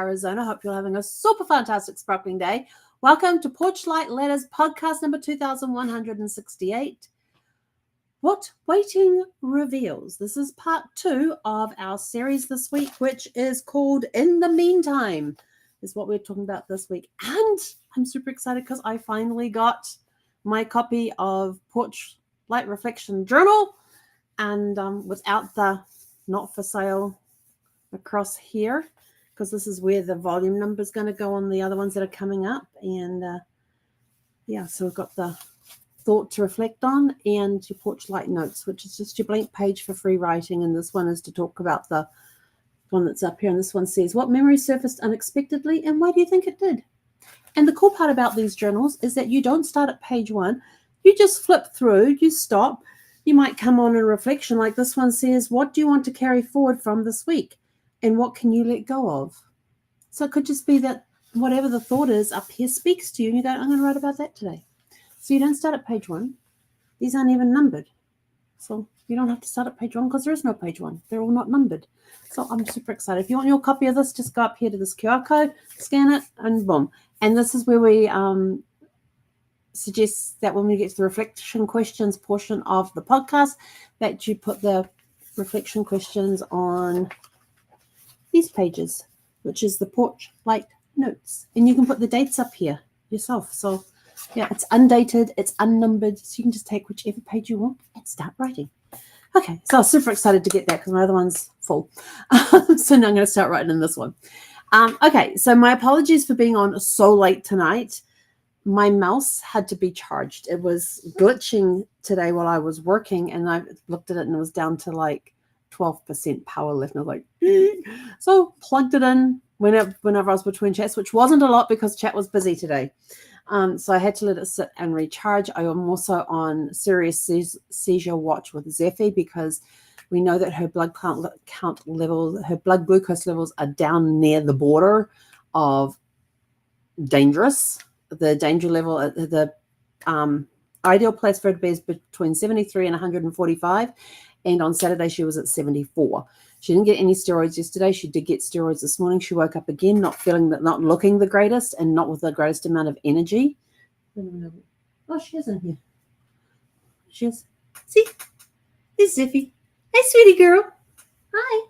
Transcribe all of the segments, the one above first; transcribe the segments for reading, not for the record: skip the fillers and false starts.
Arizona. Hope you're having a super fantastic sparkling day. Welcome to Porch Light Letters podcast number 2168. What Waiting Reveals. This is part 2 of our series this week, which is called In the Meantime, is what we're talking about this week. And I'm super excited because I finally got my copy of Porch Light Reflection Journal, and without the not for sale across here, because this is where the volume number is going to go on the other ones that are coming up. And so we've got the thought to reflect on and your Porch Light notes, which is just your blank page for free writing. And this one is to talk about the one that's up here. And this one says, what memory surfaced unexpectedly and why do you think it did? And the cool part about these journals is that you don't start at page 1. You just flip through, you stop. You might come on a reflection like this one says, what do you want to carry forward from this week? And what can you let go of? So it could just be that whatever the thought is up here speaks to you and you go, I'm going to write about that today. So you don't start at page 1. These aren't even numbered. So you don't have to start at page 1 because there is no page 1. They're all not numbered. So I'm super excited. If you want your copy of this, just go up here to this QR code, scan it, and boom. And this is where we suggest that when we get to the reflection questions portion of the podcast, that you put the reflection questions on these pages, which is the Porch Light notes. And you can put the dates up here yourself. So yeah, it's undated, it's unnumbered, so you can just take whichever page you want and start writing. Okay, so I was super excited to get that because my other one's full. So now I'm going to start writing in this one. Okay, so my apologies for being on so late tonight. My mouse had to be charged. It was glitching today while I was working, and I looked at it and it was down to like 12% power left. And I was like, so plugged it in whenever I was between chats, which wasn't a lot because chat was busy today. So I had to let it sit and recharge. I am also on serious seizure watch with Zephy because we know that her blood count level, her blood glucose levels are down near the border of dangerous. The danger level, the ideal place for her to be is between 73 and 145. And on Saturday, she was at 74. She didn't get any steroids yesterday. She did get steroids this morning. She woke up again, not looking the greatest and not with the greatest amount of energy. Oh, she is in here. She is. See? There's Ziffy. Hey, sweetie girl. Hi.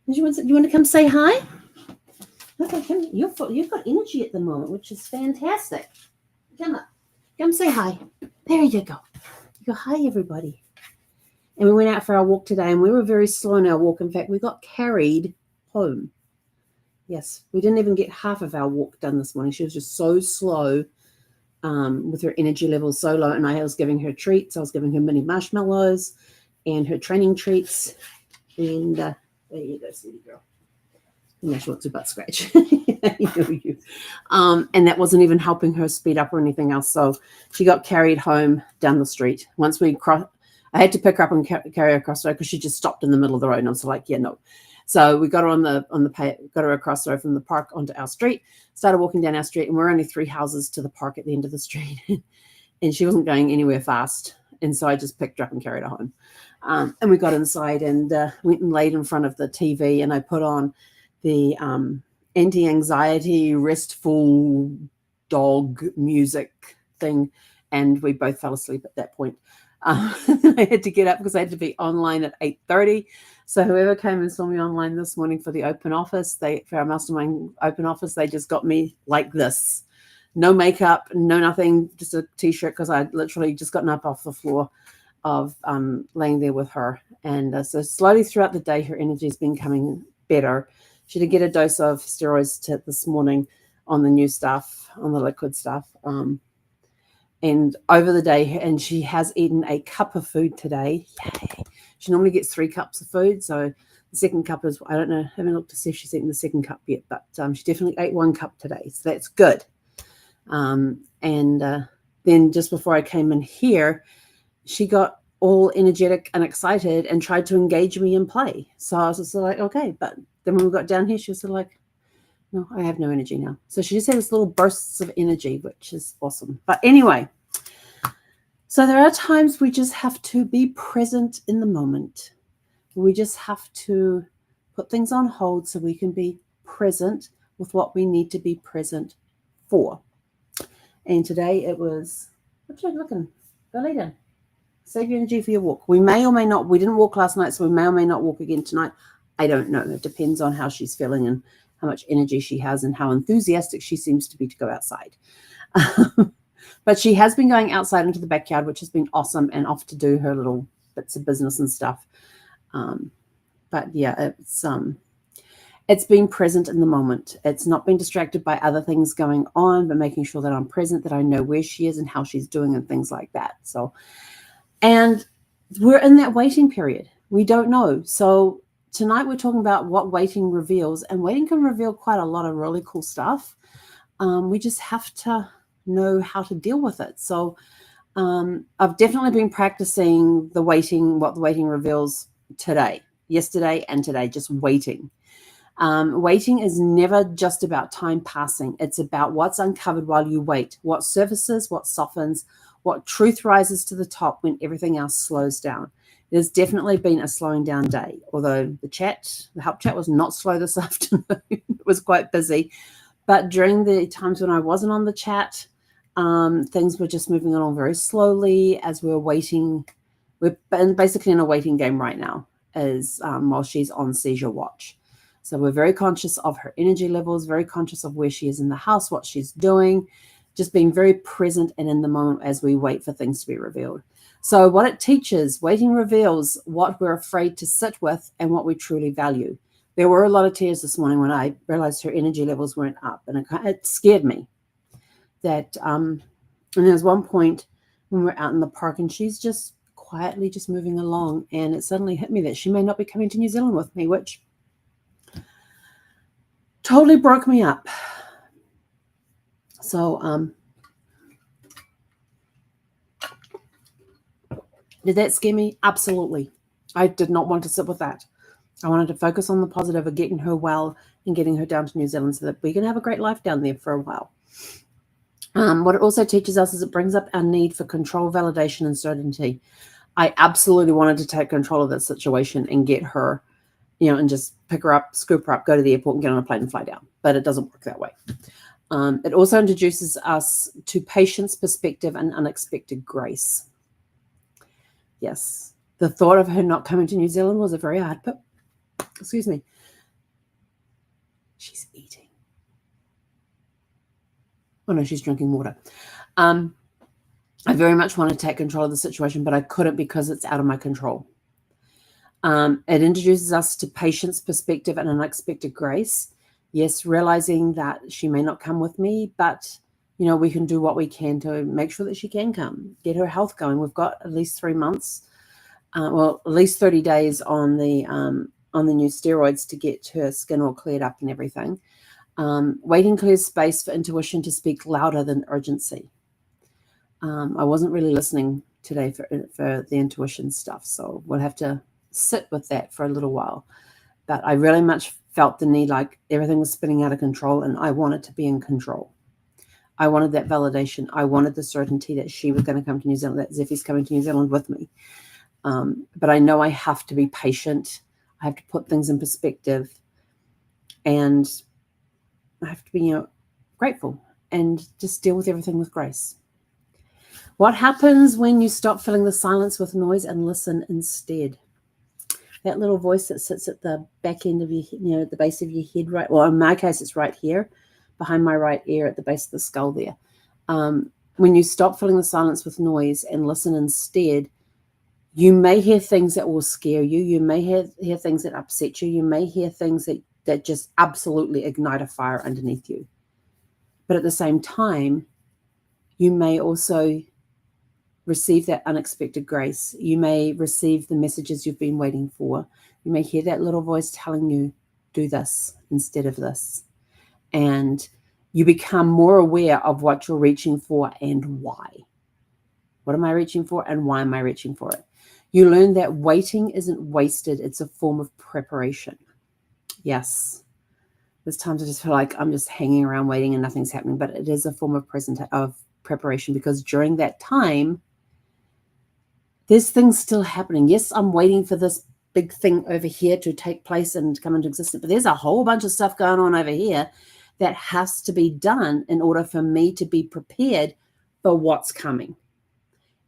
You want to come say hi? Okay, come. You've got energy at the moment, which is fantastic. Come up. Come say hi. There you go. You go, hi, everybody. And we went out for our walk today, and we were very slow in our walk. In fact, we got carried home. Yes, we didn't even get half of our walk done this morning. She was just so slow with her energy levels so low. And I was giving her treats. I was giving her mini marshmallows and her training treats. And there you go, sweetie girl. And now she wants her butt scratch. You. And that wasn't even helping her speed up or anything else. So she got carried home down the street. Once we crossed, I had to pick her up and carry her across the road because she just stopped in the middle of the road. And I was like, yeah, no. So we got her got her across the road from the park onto our street, started walking down our street, and we're only 3 houses to the park at the end of the street. And she wasn't going anywhere fast. And so I just picked her up and carried her home. And we got inside and went and laid in front of the TV, and I put on the anti-anxiety, restful dog music thing, and we both fell asleep at that point. I had to get up because I had to be online at 8:30. So whoever came and saw me online this morning for the open office, for our mastermind open office, they just got me like this. No makeup, no nothing, just a t-shirt because I literally just gotten up off the floor of laying there with her. And so slowly throughout the day, her energy has been coming better. She did get a dose of steroids this morning on the new stuff, on the liquid stuff. And over the day, and she has eaten a cup of food today. Yay. She normally gets 3 cups of food. So the second cup is, I don't know, I haven't looked to see if she's eaten the second cup yet, but she definitely ate 1 cup today. So that's good. Then just before I came in here, she got all energetic and excited and tried to engage me in play. So I was just like, okay. But then when we got down here, she was sort of like, no, I have no energy now. So she just had this little bursts of energy, which is awesome. But anyway, so there are times we just have to be present in the moment. We just have to put things on hold so we can be present with what we need to be present for. And today it was, what you looking? Go lay down. Save your energy for your walk. We may or may not, we didn't walk last night, so we may or may not walk again tonight. I don't know. It depends on how she's feeling and how much energy she has and how enthusiastic she seems to be to go outside. But she has been going outside into the backyard, which has been awesome, and off to do her little bits of business and stuff. But yeah, it's been present in the moment. It's not been distracted by other things going on, but making sure that I'm present, that I know where she is and how she's doing and things like that. So, and we're in that waiting period. We don't know. So tonight we're talking about what waiting reveals, and waiting can reveal quite a lot of really cool stuff. We just have to know how to deal with it. So I've definitely been practicing what the waiting reveals today, yesterday and today, just waiting. Waiting is never just about time passing. It's about what's uncovered while you wait, what surfaces, what softens, what truth rises to the top when everything else slows down. There's definitely been a slowing down day, although the help chat was not slow this afternoon. It was quite busy. But during the times when I wasn't on the chat, things were just moving along very slowly as we were waiting. We're basically in a waiting game right now while she's on seizure watch. So we're very conscious of her energy levels, very conscious of where she is in the house, what she's doing, just being very present and in the moment as we wait for things to be revealed. So what it teaches, waiting reveals what we're afraid to sit with and what we truly value. There were a lot of tears this morning when I realized her energy levels weren't up, and it scared me. And there was one point when we're out in the park and she's just quietly just moving along, and it suddenly hit me that she may not be coming to New Zealand with me, which totally broke me up. So did that scare me? Absolutely. I did not want to sit with that. I wanted to focus on the positive of getting her well and getting her down to New Zealand so that we can have a great life down there for a while. What it also teaches us is it brings up our need for control, validation, and certainty. I absolutely wanted to take control of that situation and get her, and just pick her up, scoop her up, go to the airport and get on a plane and fly down. But it doesn't work that way. It also introduces us to patience, perspective, and unexpected grace. Yes, the thought of her not coming to New Zealand was a very hard put. Excuse me. She's eating. Oh no, she's drinking water. I very much want to take control of the situation, but I couldn't because it's out of my control. It introduces us to patience, perspective, and unexpected grace. Yes, realizing that she may not come with me, but we can do what we can to make sure that she can come, get her health going. We've got at least 3 months, at least 30 days on the new steroids to get her skin all cleared up and everything. Waiting clears space for intuition to speak louder than urgency. I wasn't really listening today for the intuition stuff, so we'll have to sit with that for a little while. But I really much felt the need, like everything was spinning out of control, and I wanted to be in control. I wanted that validation. I wanted the certainty that she was going to come to New Zealand, that Zeffie's coming to New Zealand with me. But I know I have to be patient. I have to put things in perspective, and I have to be, grateful and just deal with everything with grace. What happens when you stop filling the silence with noise and listen instead? That little voice that sits at the back end of your, at the base of your head, right? Well, in my case, it's right here, behind my right ear, at the base of the skull there. When you stop filling the silence with noise and listen instead, you may hear things that will scare you. You may hear things that upset you. You may hear things that just absolutely ignite a fire underneath you. But at the same time, you may also receive that unexpected grace. You may receive the messages you've been waiting for. You may hear that little voice telling you, do this instead of this. And you become more aware of what you're reaching for and why. What am I reaching for and why am I reaching for it? You learn that waiting isn't wasted. It's a form of preparation. Yes. There's times I just feel like I'm just hanging around waiting and nothing's happening, but it is a form of preparation, because during that time, there's things still happening. Yes, I'm waiting for this big thing over here to take place and come into existence. But there's a whole bunch of stuff going on over here that has to be done in order for me to be prepared for what's coming.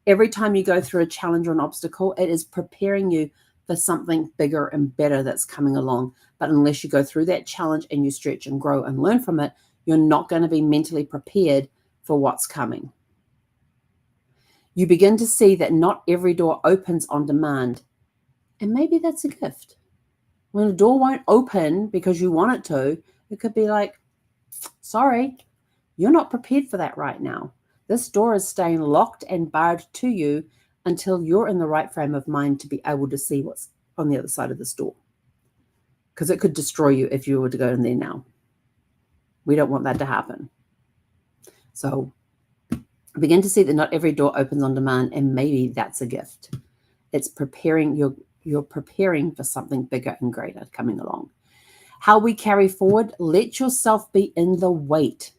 Every time you go through a challenge or an obstacle, it is preparing you for something bigger and better that's coming along. But unless you go through that challenge and you stretch and grow and learn from it, you're not going to be mentally prepared for what's coming. You begin to see that not every door opens on demand. And maybe that's a gift. When a door won't open because you want it to, it could be like, sorry, you're not prepared for that right now. This door is staying locked and barred to you until you're in the right frame of mind to be able to see what's on the other side of this door. Because it could destroy you if you were to go in there now. We don't want that to happen. So begin to see that not every door opens on demand, and maybe that's a gift. It's preparing, you're preparing for something bigger and greater coming along. How we carry forward, let yourself be in the wait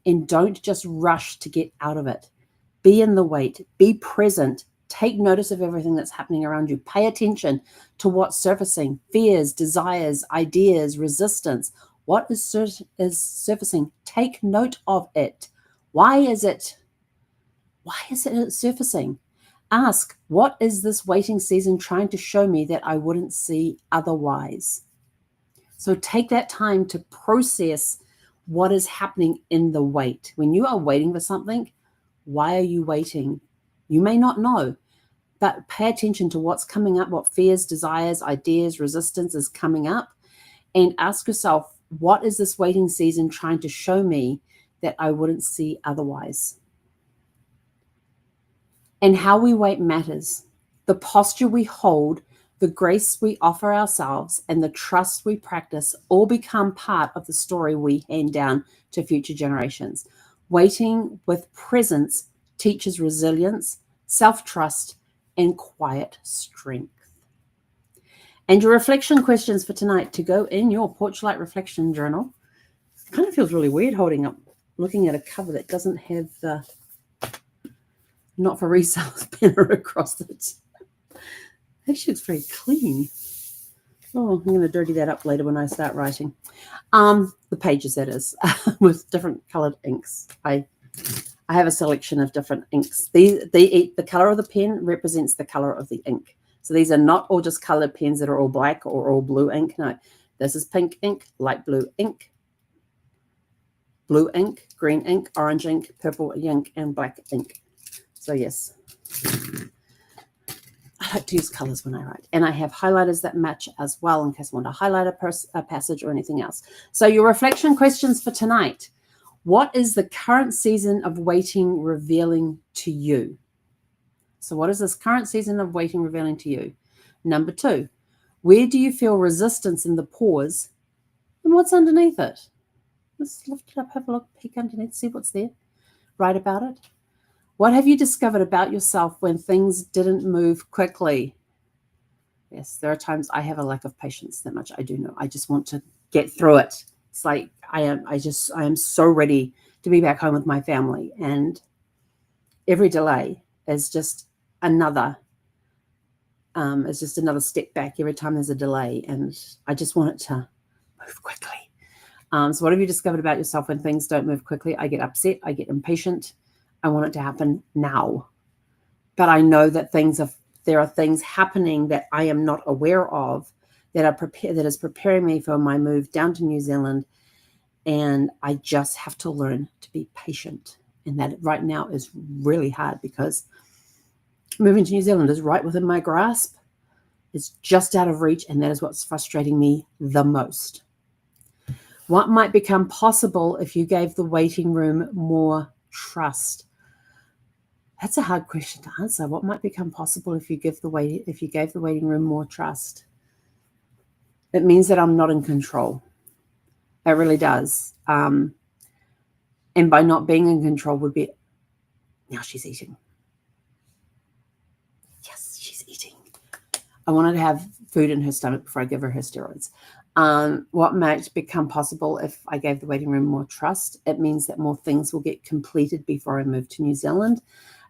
and don't just rush to get out of it. Be in the wait, be present, take notice of everything that's happening around you. Pay attention to what's surfacing, fears, desires, ideas, resistance. What is surfacing? Take note of it. Why is it surfacing? Ask, what is this waiting season trying to show me that I wouldn't see otherwise? So take that time to process what is happening in the wait. When you are waiting for something, why are you waiting? You may not know, but pay attention to what's coming up, what fears, desires, ideas, resistance is coming up, and ask yourself, what is this waiting season trying to show me that I wouldn't see otherwise? And how we wait matters. The posture we hold, the grace we offer ourselves, and the trust we practice all become part of the story we hand down to future generations. Waiting with presence teaches resilience, self-trust, and quiet strength. And your reflection questions for tonight to go in your Porch Light Reflection Journal. It kind of feels really weird looking at a cover that doesn't have the not for resale banner across it. Actually, it's very clean. Oh, I'm going to dirty that up later when I start writing. The pages, that is, with different colored inks. I have a selection of different inks. The color of the pen represents the color of the ink. So these are not all just colored pens that are all black or all blue ink. No, this is pink ink, light blue ink, green ink, orange ink, purple ink, and black ink. So yes, I like to use colors when I write. And I have highlighters that match as well in case I want to highlight a passage or anything else. So your reflection questions for tonight. What is the current season of waiting revealing to you? So what is this current season of waiting revealing to you? Number 2, where do you feel resistance in the pause? And what's underneath it? Let's lift it up, have a look, peek underneath, see what's there. Write about it. What have you discovered about yourself when things didn't move quickly? Yes, there are times I have a lack of patience. That much I do know. I just want to get through it. It's like I am so ready to be back home with my family, and every delay is just another step back every time there's a delay, and I just want it to move quickly. So what have you discovered about yourself when things don't move quickly? I get upset. I get impatient. I want it to happen now. But I know that there are things happening that I am not aware of that is preparing me for my move down to New Zealand. And I just have to learn to be patient. And that right now is really hard because moving to New Zealand is right within my grasp. It's just out of reach. And that is what's frustrating me the most. What might become possible if you gave the waiting room more trust? That's a hard question to answer. What might become possible if you gave the waiting room more trust? It means that I'm not in control. It really does. And by not being in control would be, now she's eating. Yes, she's eating. I wanted to have food in her stomach before I give her steroids. What might become possible if I gave the waiting room more trust? It means that more things will get completed before I move to New Zealand.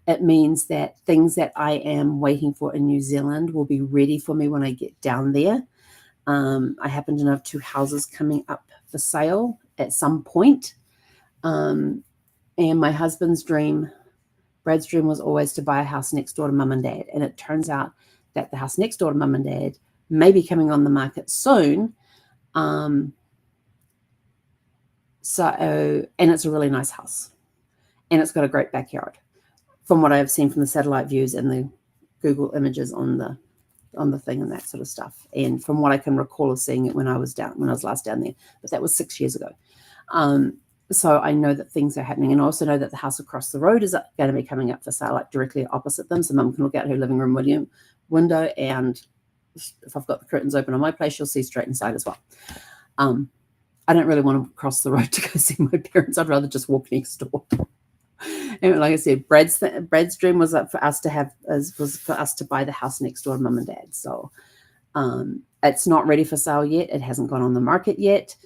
It means that things that I am waiting for in New Zealand will be ready for me when I get down there. I happen to know of 2 houses coming up for sale at some point. And my husband's dream, Brad's dream, was always to buy a house next door to mum and dad. And it turns out that the house next door to mum and dad may be coming on the market soon. And it's a really nice house. And it's got a great backyard, from what I've seen from the satellite views and the Google images on the thing and that sort of stuff. And from what I can recall of seeing it when I was last down there, but that was 6 years ago. So I know that things are happening. And I also know that the house across the road is going to be coming up for sale, like directly opposite them. So mum can look out her living room window, and if I've got the curtains open on my place, she'll see straight inside as well. I don't really want to cross the road to go see my parents. I'd rather just walk next door. And like I said, Brad's dream was for us to buy the house next door to mum and dad. So it's not ready for sale yet. It hasn't gone on the market yet.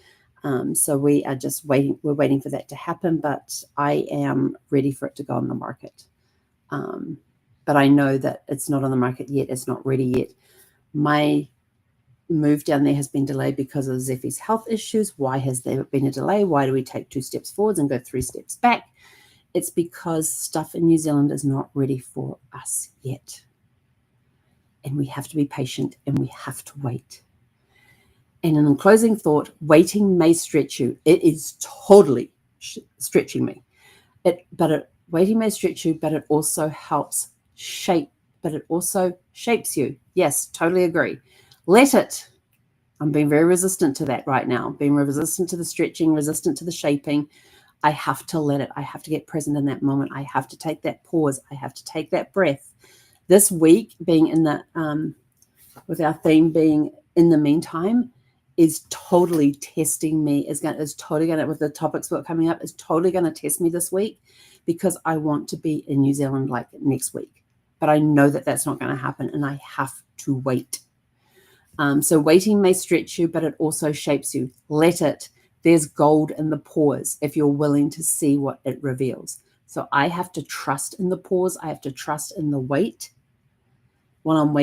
So we are just waiting. We're waiting for that to happen, but I am ready for it to go on the market. But I know that it's not on the market yet. It's not ready yet. My move down there has been delayed because of Zeffie's health issues. Why has there been a delay? Why do we take 2 steps forwards and go 3 steps back? It's because stuff in New Zealand is not ready for us yet. And we have to be patient and we have to wait. And in a closing thought, waiting may stretch you. It is totally stretching me. Waiting may stretch you, but it also helps shape, but it also shapes you. Yes, totally agree. Let it. I'm being very resistant to that right now. Being resistant to the stretching, resistant to the shaping. I have to let it. I have to get present in that moment. I have to take that pause. I have to take that breath. This week, being in the, with our theme being in the meantime, is totally testing me. Is totally going to, with the topics that are coming up, is totally going to test me this week, because I want to be in New Zealand like next week. But I know that that's not going to happen, and I have to wait. So waiting may stretch you, but it also shapes you. Let it. There's gold in the pause if you're willing to see what it reveals. So I have to trust in the pause. I have to trust in the wait when I am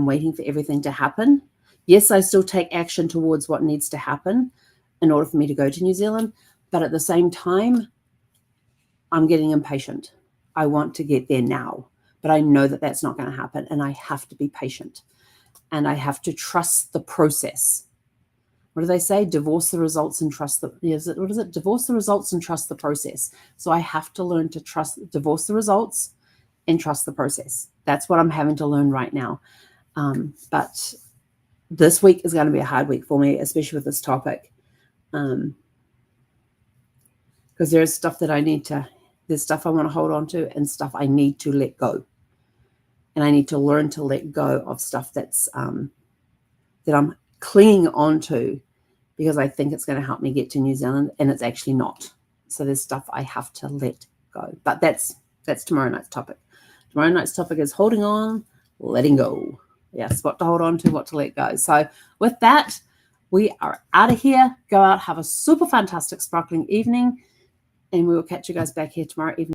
waiting for everything to happen. Yes, I still take action towards what needs to happen in order for me to go to New Zealand. But at the same time, I'm getting impatient. I want to get there now, but I know that that's not going to happen. And I have to be patient. And I have to trust the process. What do they say? Divorce the results and trust the, what is it? Divorce the results and trust the process. So I have to learn to divorce the results and trust the process. That's what I'm having to learn right now. But this week is going to be a hard week for me, especially with this topic. Because there's stuff that there's stuff I want to hold on to and stuff I need to let go. And I need to learn to let go of stuff that's that I'm clinging on to because I think it's going to help me get to New Zealand, and it's actually not. So there's stuff I have to let go. But that's tomorrow night's topic. Tomorrow night's topic is holding on, letting go. Yes, what to hold on to, what to let go. So with that, we are out of here. Go out, have a super fantastic, sparkling evening, and we will catch you guys back here tomorrow evening.